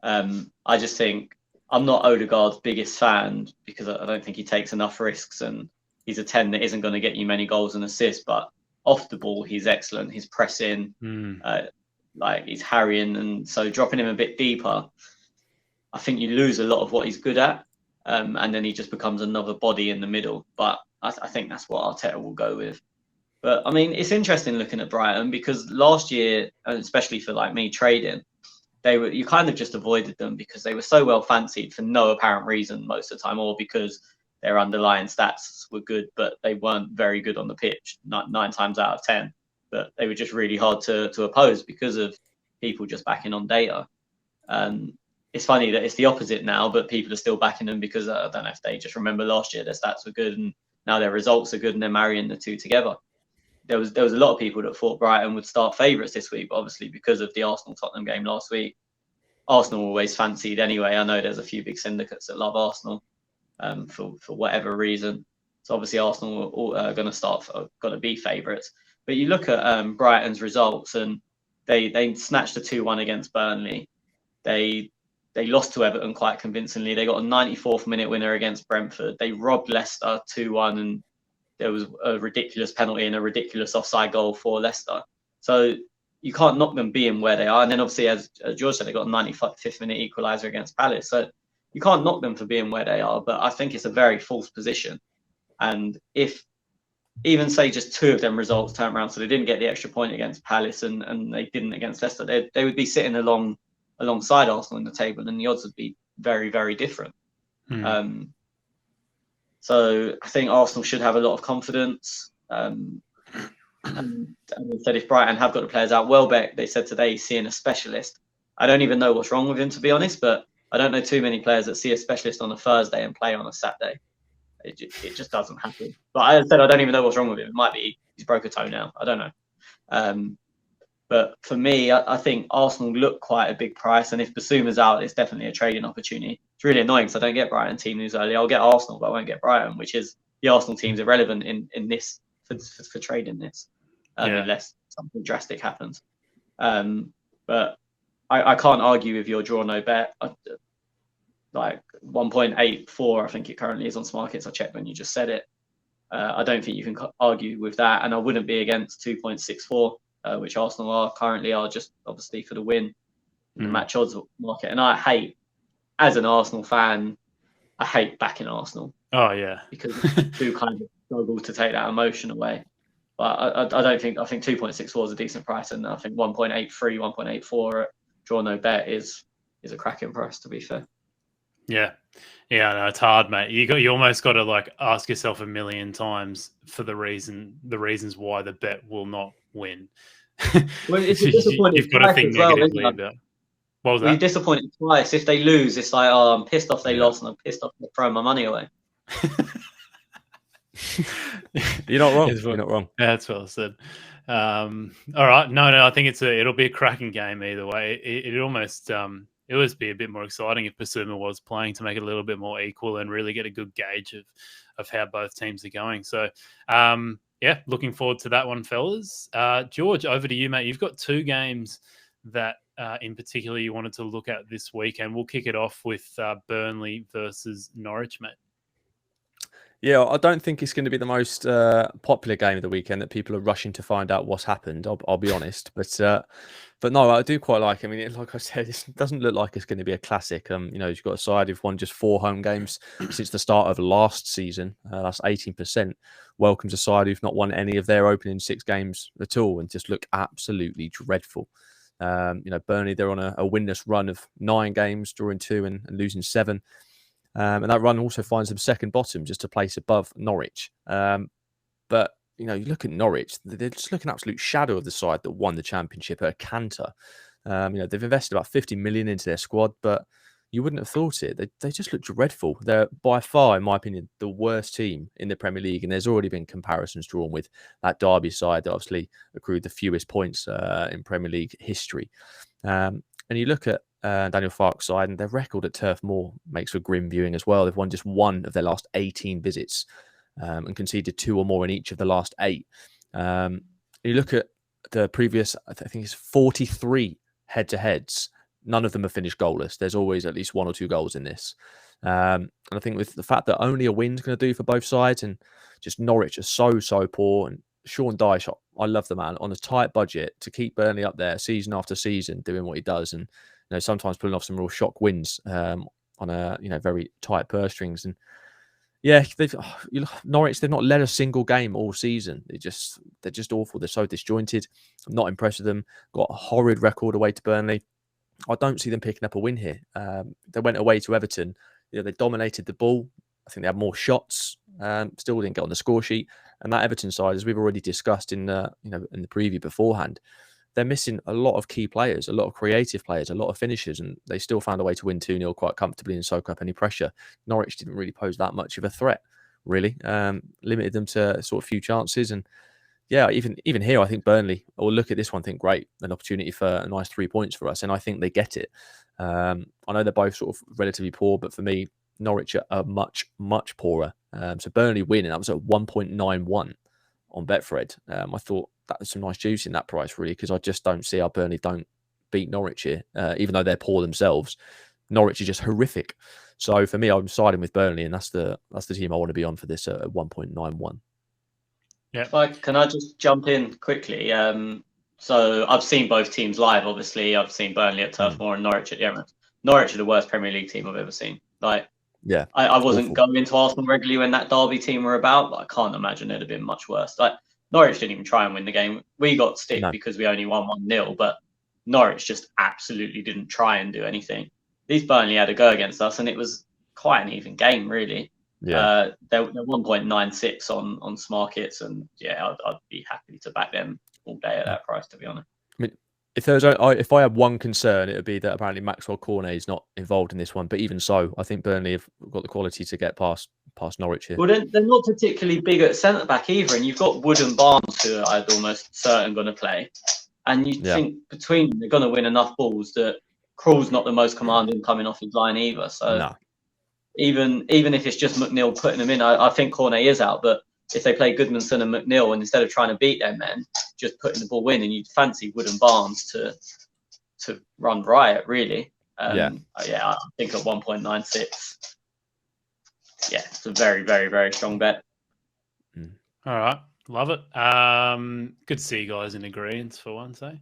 I just think I'm not Odegaard's biggest fan because I don't think he takes enough risks, and he's a 10 that isn't going to get you many goals and assists. But off the ball, he's excellent. He's pressing, he's harrying, and so dropping him a bit deeper, I think you lose a lot of what he's good at, and then he just becomes another body in the middle. But I think that's what Arteta will go with. But I mean, it's interesting looking at Brighton because last year, and especially for like me trading, you kind of just avoided them because they were so well fancied for no apparent reason most of the time, or because their underlying stats were good, but they weren't very good on the pitch, 9 times out of 10. But they were just really hard to oppose because of people just backing on data. It's funny that it's the opposite now, but people are still backing them because I don't know if they just remember last year their stats were good and now their results are good and they're marrying the two together. There was a lot of people that thought Brighton would start favourites this week, but obviously because of the Arsenal-Tottenham game last week, Arsenal always fancied anyway. I know there's a few big syndicates that love Arsenal for whatever reason. So obviously Arsenal are going to be favourites. But you look at Brighton's results and they snatched a 2-1 against Burnley. They lost to Everton quite convincingly. They got a 94th minute winner against Brentford. They robbed Leicester 2-1 and there was a ridiculous penalty and a ridiculous offside goal for Leicester. So you can't knock them being where they are. And then obviously, as George said, they got a 95th minute equaliser against Palace. So you can't knock them for being where they are. But I think it's a very false position. And if even say just 2 of them results turn around, so they didn't get the extra point against Palace and they didn't against Leicester, they would be sitting alongside Arsenal in the table and the odds would be very, very different. So I think Arsenal should have a lot of confidence. And they said if Brighton have got the players out, Welbeck, they said today he's seeing a specialist. I don't even know what's wrong with him, to be honest, but I don't know too many players that see a specialist on a Thursday and play on a Saturday. It just doesn't happen. But I said I don't even know what's wrong with him. It might be he's broke a toe now. I don't know. But for me, I think Arsenal look quite a big price. And if Basuma's out, it's definitely a trading opportunity. It's really annoying because I don't get Brighton team news early. I'll get Arsenal, but I won't get Brighton, which is the Arsenal team's irrelevant in this for trading this, unless something drastic happens. But I can't argue with your draw no bet. Like 1.84, I think it currently is on Smarkets. I checked when you just said it. I don't think you can argue with that. And I wouldn't be against 2.64. Which Arsenal are just obviously for the win in the match odds market. And I hate, as an Arsenal fan, I hate backing Arsenal. Oh, yeah. Because I do kind of struggle to take that emotion away. But I think 2.64 is a decent price. And I think 1.83, 1.84 at draw no bet is a cracking price, to be fair. Yeah. Yeah, no, it's hard, mate. You almost got to like ask yourself a million times for the reasons why the bet will not win. Well, it's you've got to think negatively about. What was that? You're disappointed twice. If they lose, it's like, oh, I'm pissed off they lost, and I'm pissed off they're throwing my money away. You're not wrong. You're not wrong. Yeah, that's well said. All right, no, I think it'll be a cracking game either way. It almost it would be a bit more exciting if Basuma was playing to make it a little bit more equal and really get a good gauge of how both teams are going. So, yeah, looking forward to that one, fellas. George, over to you, mate. You've got 2 games that in particular you wanted to look at this weekend. We'll kick it off with Burnley versus Norwich, mate. Yeah, I don't think it's going to be the most popular game of the weekend that people are rushing to find out what's happened. I'll be honest, but no, I do quite like. I mean, like I said, it doesn't look like it's going to be a classic. You've got a side who've won just 4 home games since the start of last season. That's 18%. Welcomes a side who've not won any of their opening 6 games at all and just look absolutely dreadful. Burnley, they're on a winless run of 9 games, drawing 2 and losing 7. And that run also finds them second bottom, just a place above Norwich. But, you look at Norwich, they're just looking an absolute shadow of the side that won the championship at a canter. They've invested about 50 million into their squad, but, you wouldn't have thought it. They just look dreadful. They're by far, in my opinion, the worst team in the Premier League. And there's already been comparisons drawn with that Derby side that obviously accrued the fewest points in Premier League history. And you look at Daniel Farke's side, and their record at Turf Moor makes for grim viewing as well. They've won just one of their last 18 visits and conceded 2 or more in each of the last 8. You look at the previous, I think it's 43 head-to-heads. None of them have finished goalless. There's always at least 1 or 2 goals in this. And I think with the fact that only a win's going to do for both sides, and just Norwich are so poor. And Sean Dyche, I love the man, on a tight budget to keep Burnley up there season after season, doing what he does, and sometimes pulling off some real shock wins on a very tight purse strings. And yeah, Norwich, they've not led a single game all season. They're just awful. They're so disjointed. I'm not impressed with them. Got a horrid record away to Burnley. I don't see them picking up a win here. They went away to Everton. They dominated the ball. I think they had more shots. Still didn't get on the score sheet. And that Everton side, as we've already discussed in the preview beforehand, they're missing a lot of key players, a lot of creative players, a lot of finishers, and they still found a way to win 2-0 quite comfortably and soak up any pressure. Norwich didn't really pose that much of a threat, really. Limited them to sort of few chances. And yeah, even here, I think Burnley will look at this one, think, great, an opportunity for a nice 3 points for us. And I think they get it. I know they're both sort of relatively poor, but for me, Norwich are much poorer. So Burnley win, and that was at 1.91 on Betfred. I thought that was some nice juice in that price, really, because I just don't see how Burnley don't beat Norwich here, even though they're poor themselves. Norwich is just horrific. So for me, I'm siding with Burnley, and that's the team I want to be on for this at 1.91. Yeah. Can I just jump in quickly? So I've seen both teams live. Obviously, I've seen Burnley at Turf Moor and Norwich at the Emirates. Norwich are the worst Premier League team I've ever seen. Yeah, I wasn't going into Arsenal regularly when that Derby team were about, but I can't imagine it'd have been much worse. Norwich didn't even try and win the game. We got stick because we only won 1-0, but Norwich just absolutely didn't try and do anything. These Burnley had a go against us, and it was quite an even game, really. Yeah, they're 1.96 on Smarkets, and yeah, I'd be happy to back them all day at that price, to be honest. I mean, if I had one concern, it would be that apparently Maxwell Cornet is not involved in this one. But even so, I think Burnley have got the quality to get past Norwich here. Well, they're not particularly big at centre back either, and you've got Wood and Barnes who I'd almost certain going to play, and you think between them they're going to win enough balls that Krul's not the most commanding coming off his line either. So. No. Even if it's just McNeil putting them in, I think Cornet is out. But if they play Goodmanson and McNeil, and instead of trying to beat them men, just putting the ball in, and you'd fancy Wood and Barnes to run riot, really. I think at 1.96. Yeah, it's a very, very, very strong bet. All right. Love it. Good to see you guys in agreement for once, eh?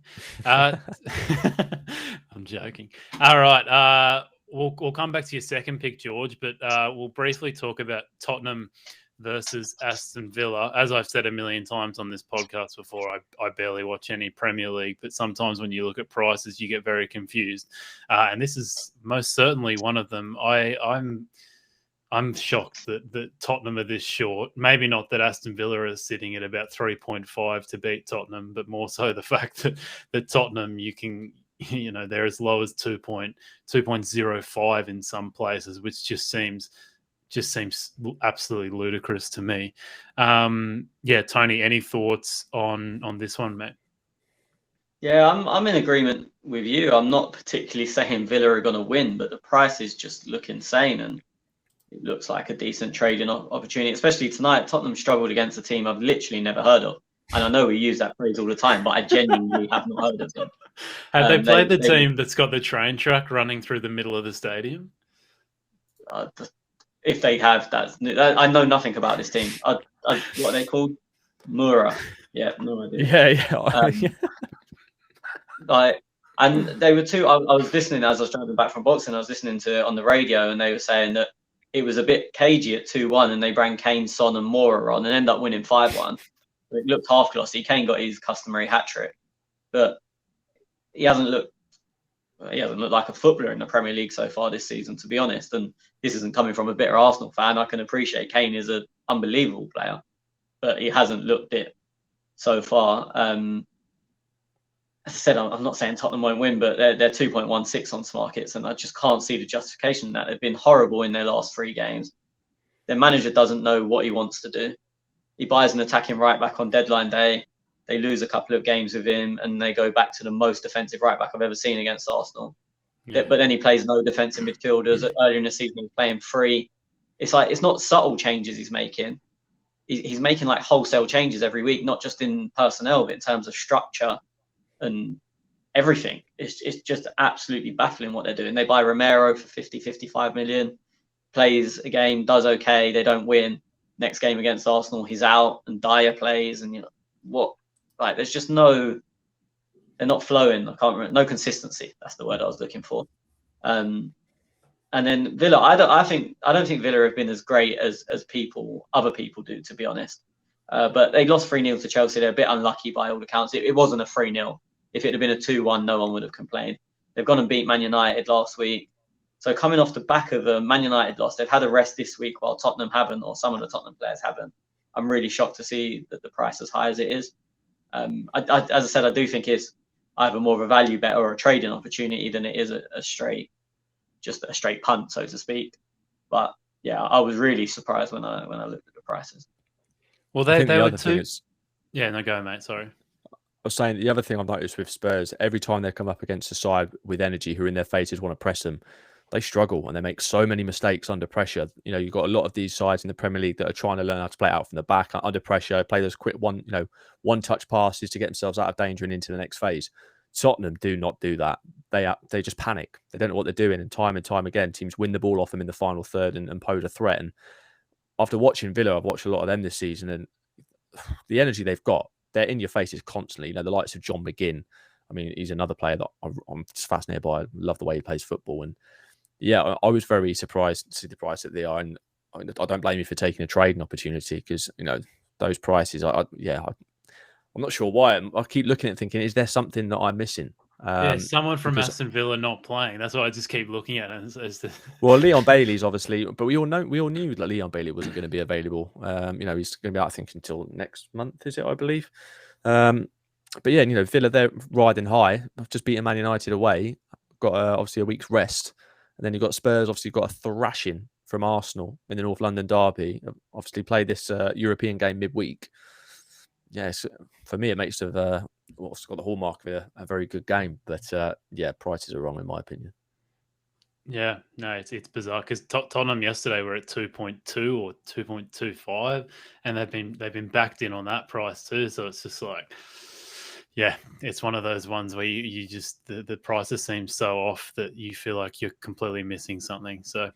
I'm joking. All right. We'll come back to your second pick, George, but we'll briefly talk about Tottenham versus Aston Villa. As I've said a million times on this podcast before, I barely watch any Premier League, but sometimes when you look at prices, you get very confused. And this is most certainly one of them. I'm shocked that Tottenham are this short. Maybe not that Aston Villa is sitting at about 3.5 to beat Tottenham, but more so the fact that Tottenham, you can... they're as low as 2.05 in some places, which just seems absolutely ludicrous to me. Tony, any thoughts on this one, mate? Yeah, I'm in agreement with you. I'm not particularly saying Villa are going to win, but the prices just look insane, and it looks like a decent trading opportunity, especially tonight. Tottenham struggled against a team I've literally never heard of. And I know we use that phrase all the time, but I genuinely have not heard of them. Have they played the team that's got the train track running through the middle of the stadium? If they have, I know nothing about this team. What are they called? Mura. Yeah, no idea. Yeah. And they were I was listening as I was driving back from boxing. I was listening to on the radio, and they were saying that it was a bit cagey at 2-1, and they bring Kane, Son, and Mora on, and ended up winning 5-1. It looked half glossy. Kane got his customary hat trick, but he hasn't looked like a footballer in the Premier League so far this season, to be honest. And this isn't coming from a bitter Arsenal fan. I can appreciate Kane is an unbelievable player, but he hasn't looked it so far. as I said, I'm not saying Tottenham won't win, but they're 2.16 on Smarkets, and I just can't see the justification in that. They've been horrible in their last 3 games. Their manager doesn't know what he wants to do. He buys an attacking right back on deadline day. They lose a couple of games with him, and they go back to the most defensive right back I've ever seen against Arsenal. Yeah. But then he plays no defensive midfielders. Earlier in the season, he was playing 3. It's like, it's not subtle changes he's making. He's making like wholesale changes every week, not just in personnel, but in terms of structure and everything. It's just absolutely baffling what they're doing. They buy Romero for 50-55 million, plays a game, does okay, they don't win. Next game against Arsenal, he's out, and Dyer plays, and what? Like, there's just they're not flowing. I can't remember. No consistency. That's the word I was looking for. And then Villa, I don't think Villa have been as great as other people do, to be honest. But they lost 3-0 to Chelsea. They're a bit unlucky by all accounts. It wasn't a 3-0. If it had been a 2-1, no one would have complained. They've gone and beat Man United last week. So coming off the back of a Man United loss, they've had a rest this week while Tottenham haven't, or some of the Tottenham players haven't. I'm really shocked to see that the price as high as it is. As I said, I do think it's either more of a value bet or a trading opportunity than it is a straight punt, so to speak. But yeah, I was really surprised when I looked at the prices. Well, they were too. Yeah, no, go, mate. Sorry. I was saying the other thing I've noticed with Spurs, every time they come up against a side with energy who in their faces want to press them, they struggle and they make so many mistakes under pressure. You've got a lot of these sides in the Premier League that are trying to learn how to play out from the back under pressure, play those quick one-touch passes to get themselves out of danger and into the next phase. Tottenham do not do that. They just panic. They don't know what they're doing, and time again, teams win the ball off them in the final third and pose a threat. And after watching Villa, I've watched a lot of them this season, and the energy they've got, they're in your faces constantly. The likes of John McGinn. I mean, he's another player that I'm just fascinated by. I love the way he plays football. And yeah, I was very surprised to see the price that they are. And I don't blame you for taking a trading opportunity because, those prices, I'm not sure why. I keep looking at it thinking, is there something that I'm missing? Someone from Aston Villa not playing. That's why I just keep looking at it. Well, Leon Bailey's obviously, but we all knew that Leon Bailey wasn't going to be available. He's going to be out, I think, until next month, is it? I believe. But yeah, Villa, they're riding high. I've just beaten Man United away. Got obviously a week's rest, and then you've got Spurs. Obviously, got a thrashing from Arsenal in the North London derby. Obviously, played this European game midweek. Yes, for me, it makes it it's got the hallmark of a very good game. But prices are wrong in my opinion. Yeah, no, it's bizarre because Tottenham yesterday were at 2.2 or 2.25, and they've been backed in on that price too. So it's just like, yeah, it's one of those ones where you just the prices seem so off that you feel like you're completely missing something. So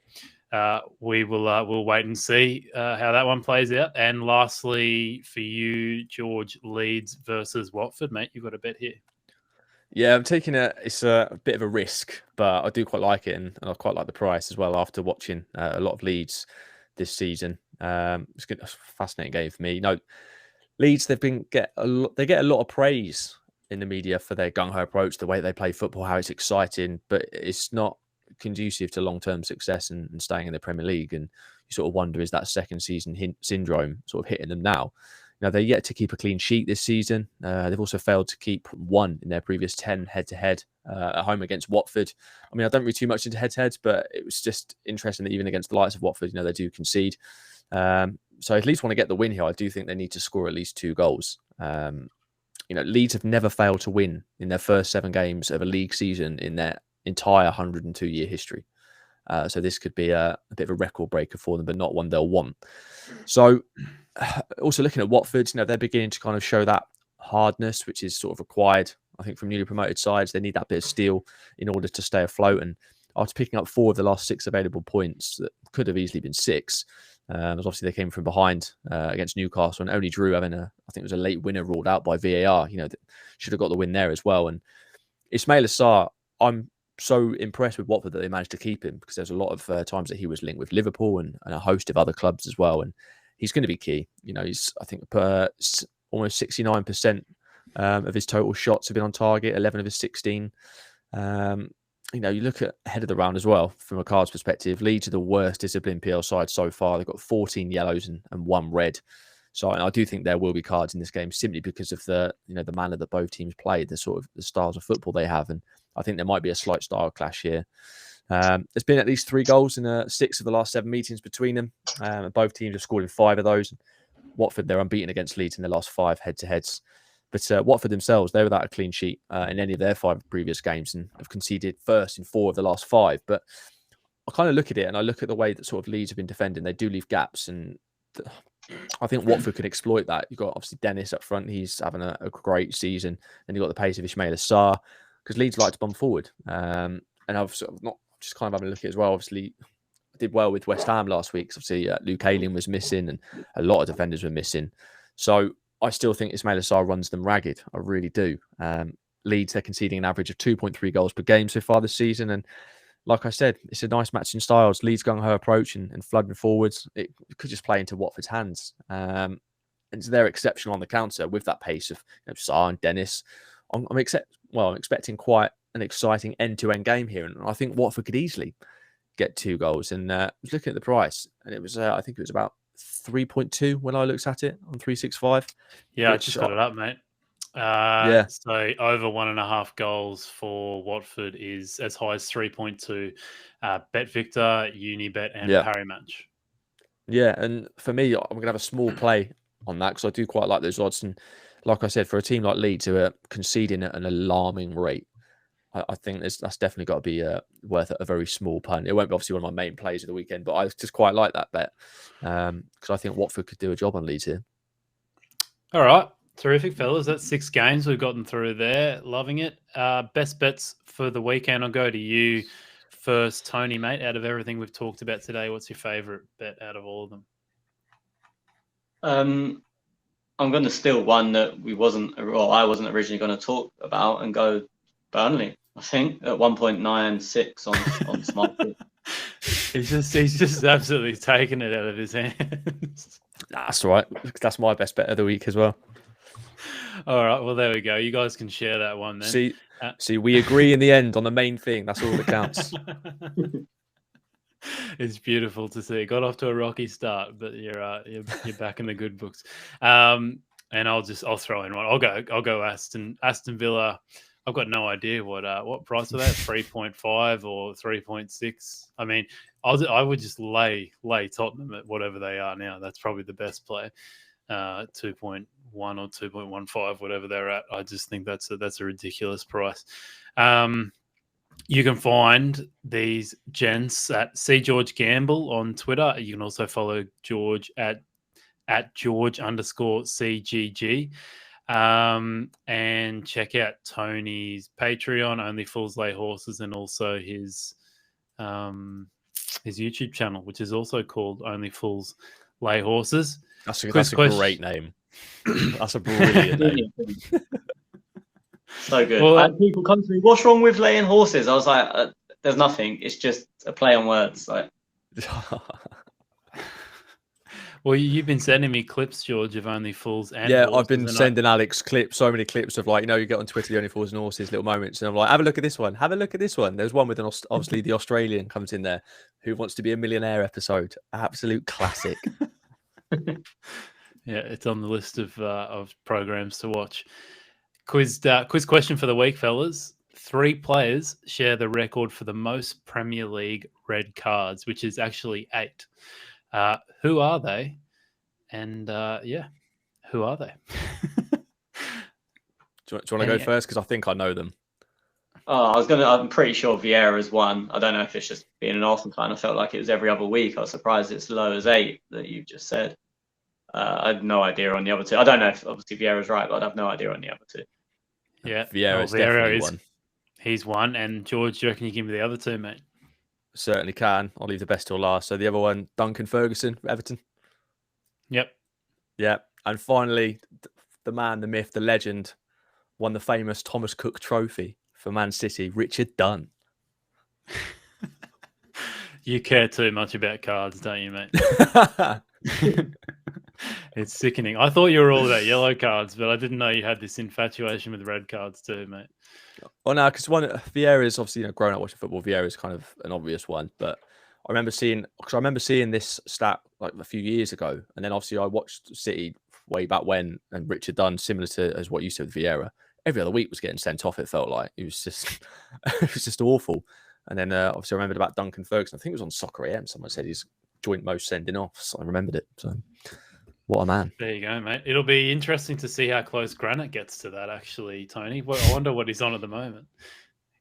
we'll wait and see how that one plays out. And lastly, for you, George, Leeds versus Watford, mate, you've got a bet here. Yeah, I'm taking it's a bit of a risk, but I do quite like it, and I quite like the price as well. After watching a lot of Leeds this season, it's a fascinating game for me. Leeds, they get a lot of praise in the media for their gung ho approach, the way they play football, how it's exciting, but it's not conducive to long-term success and staying in the Premier League. And you sort of wonder, is that second season syndrome sort of hitting them now? They're yet to keep a clean sheet this season. They've also failed to keep one in their previous 10 head-to-head at home against Watford. I mean, I don't read too much into head-to-heads, but it was just interesting that even against the likes of Watford, they do concede. So at least want to get the win here. I do think they need to score at least 2 goals. Leeds have never failed to win in their first 7 games of a league season in their entire 102-year history. So this could be a bit of a record breaker for them, but not one they'll want. So also looking at Watford, they're beginning to kind of show that hardness, which is sort of required, I think, from newly promoted sides. They need that bit of steel in order to stay afloat. And after picking up 4 of the last 6 available points, that could have easily been 6, as obviously they came from behind against Newcastle and only drew, having I think it was a late winner ruled out by VAR. Should have got the win there as well. And Ismail Assar, I'm so impressed with Watford that they managed to keep him, because there's a lot of times that he was linked with Liverpool and a host of other clubs as well. And he's going to be key. He's, I think, almost 69% of his total shots have been on target, 11 of his 16. You look at ahead of the round as well, from a cards perspective, Leeds are the worst disciplined PL side so far. They've got 14 yellows and 1 red. So I do think there will be cards in this game simply because of the manner that both teams play, the sort of the styles of football they have, and I think there might be a slight style clash here. There's been at least 3 goals in 6 of the last 7 meetings between them. Both teams have scored in 5 of those. Watford, they're unbeaten against Leeds in the last 5 head-to-heads. But Watford themselves, they're without a clean sheet in any of their 5 previous games and have conceded first in 4 of the last 5. But I kind of look at it and I look at the way that sort of Leeds have been defending. They do leave gaps, and I think Watford can exploit that. You've got obviously Dennis up front. He's having a great season. Then you've got the pace of Ismail Assar, because Leeds like to bomb forward. And I've sort of not just kind of having a look at it as well. Obviously, I did well with West Ham last week. Obviously, Luke Ayling was missing and a lot of defenders were missing. So I still think Ismail Assar runs them ragged. I really do. Leeds, they're conceding an average of 2.3 goals per game so far this season. And like I said, it's a nice match in styles. Leeds gung-ho approach and flooding forwards. It could just play into Watford's hands. And so they're exceptional on the counter with that pace of Sarr and Dennis. I'm expecting quite an exciting end-to-end game here. And I think Watford could easily get 2 goals. And I was looking at the price, and it was I think it was about 3.2 when I looked at it on 365. Yeah, I just got it up, mate. So over 1.5 goals for Watford is as high as 3.2. Bet Victor, Unibet, and Parry Match. Yeah, and for me, I'm going to have a small play on that because I do quite like those odds. And like I said, for a team like Leeds who are conceding at an alarming rate, I think that's definitely got to be worth a very small punt. It won't be obviously one of my main plays of the weekend, but I just quite like that bet because I think Watford could do a job on Leeds here. All right. Terrific, fellas. That's 6 games we've gotten through there. Loving it. Best bets for the weekend. I'll go to you first, Tony, mate. Out of everything we've talked about today, what's your favourite bet out of all of them? I'm going to steal one that I wasn't originally going to talk about and go Burnley, I think, at 1.96 on Smart. He's just absolutely taking it out of his hands. That's all right. That's my best bet of the week as well. All right, well, there we go. You guys can share that one then. See, we agree in the end on the main thing. That's all that counts. It's beautiful to see. Got off to a rocky start, but you're back in the good books. And I'll throw in one. I'll go Aston Villa. I've got no idea what price are they, 3.5 or 3.6. I mean, I would just lay Tottenham at whatever they are now. That's probably the best play. 2.1 or 2.15, whatever they're at. I just think that's a ridiculous price. You can find these gents at C George Gamble on Twitter. You can also follow George at George_CGG. And check out Tony's Patreon, Only Fools Lay Horses, and also his YouTube channel, which is also called Only Fools Lay Horses. That's a great name. That's a brilliant name. So good. Well, people come to me, what's wrong with laying horses? I was like, there's nothing. It's just a play on words. Like. Well, you've been sending me clips, George, of Only Fools and Horses. I've been sending Alex clips, so many clips of you get on Twitter, the Only Fools and Horses, little moments, and I'm like, have a look at this one. Have a look at this one. There's one with obviously the Australian comes in there, Who Wants to Be a Millionaire episode. Absolute classic. Yeah, it's on the list of programs to watch. Quiz question for the week, fellas. 3 players share the record for the most Premier League red cards, which is actually 8. Who are they? And who are they? Do you want to go first? Because I think I know them. I'm pretty sure Vieira's one. I don't know if it's just being an Arsenal fan. I felt like it was every other week. I was surprised it's low as 8 that you've just said. I have no idea on the other 2. I don't know if obviously Vieira's right, but I have no idea on the other 2. Yeah, Vieira's definitely one. He's one. And George, do you reckon you give me the other 2, mate? Certainly can. I'll leave the best till last. So the other one, Duncan Ferguson, Everton. Yep. Yeah. And finally, the man, the myth, the legend, won the famous Thomas Cook Trophy for Man City, Richard Dunn. You care too much about cards, don't you, mate? It's sickening. I thought you were all about yellow cards, but I didn't know you had this infatuation with red cards too, mate. Well, no, because Vieira's obviously growing up watching football. Vieira's kind of an obvious one, but I remember seeing this stat like a few years ago, and then obviously I watched City way back when, and Richard Dunn, similar to as what you said with Vieira, every other week was getting sent off. It felt like it was just it was just awful. And then obviously I remembered about Duncan Ferguson. I think it was on Soccer AM. Someone said he's joint most sending off. So I remembered it. So what a man. There you go, mate. It'll be interesting to see how close Granite gets to that, actually, Tony. Well, I wonder what he's on at the moment.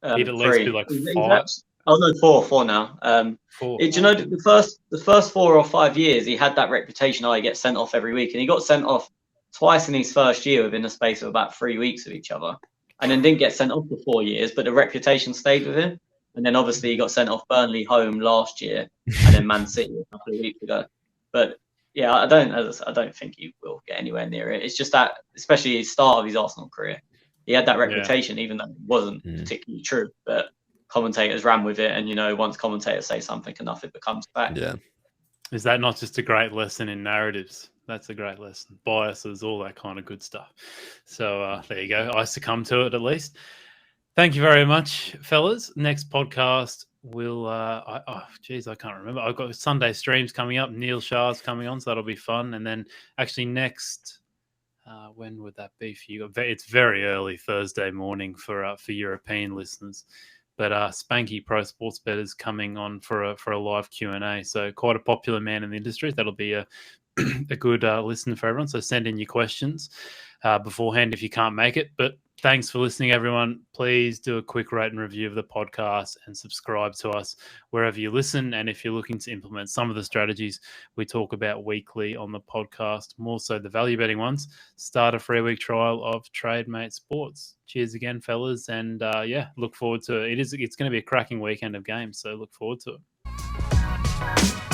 He'd at least be like 5. Oh no, four now. 4. Do you know the first 4 or 5 years he had that reputation? He gets sent off every week, and he got sent off twice in his first year within a space of about 3 weeks of each other, and then didn't get sent off for 4 years, but the reputation stayed with him. And then obviously he got sent off Burnley home last year, and then Man City a couple of weeks ago. But yeah, I don't think he will get anywhere near it. It's just that, especially his start of his Arsenal career, he had that reputation, even though it wasn't particularly true. But commentators ran with it, and once commentators say something enough, it becomes fact. Yeah. Is that not just a great lesson in narratives? That's a great lesson. Biases, all that kind of good stuff. So there you go. I succumb to it at least. Thank you very much, fellas. Next podcast will I can't remember. I've got Sunday streams coming up. Neil Shah's coming on, so that'll be fun. And then actually next, when would that be for you? It's very early Thursday morning for European listeners. But Spanky Pro Sports Bet is coming on for a live Q&A. So quite a popular man in the industry. That'll be a good listen for everyone. So send in your questions beforehand if you can't make it. But thanks for listening, everyone. Please do a quick rate and review of the podcast and subscribe to us wherever you listen. And if you're looking to implement some of the strategies we talk about weekly on the podcast, more so the value betting ones, start a 3-week trial of Trademate Sports. Cheers again, fellas. And look forward to it. It's going to be a cracking weekend of games, so look forward to it.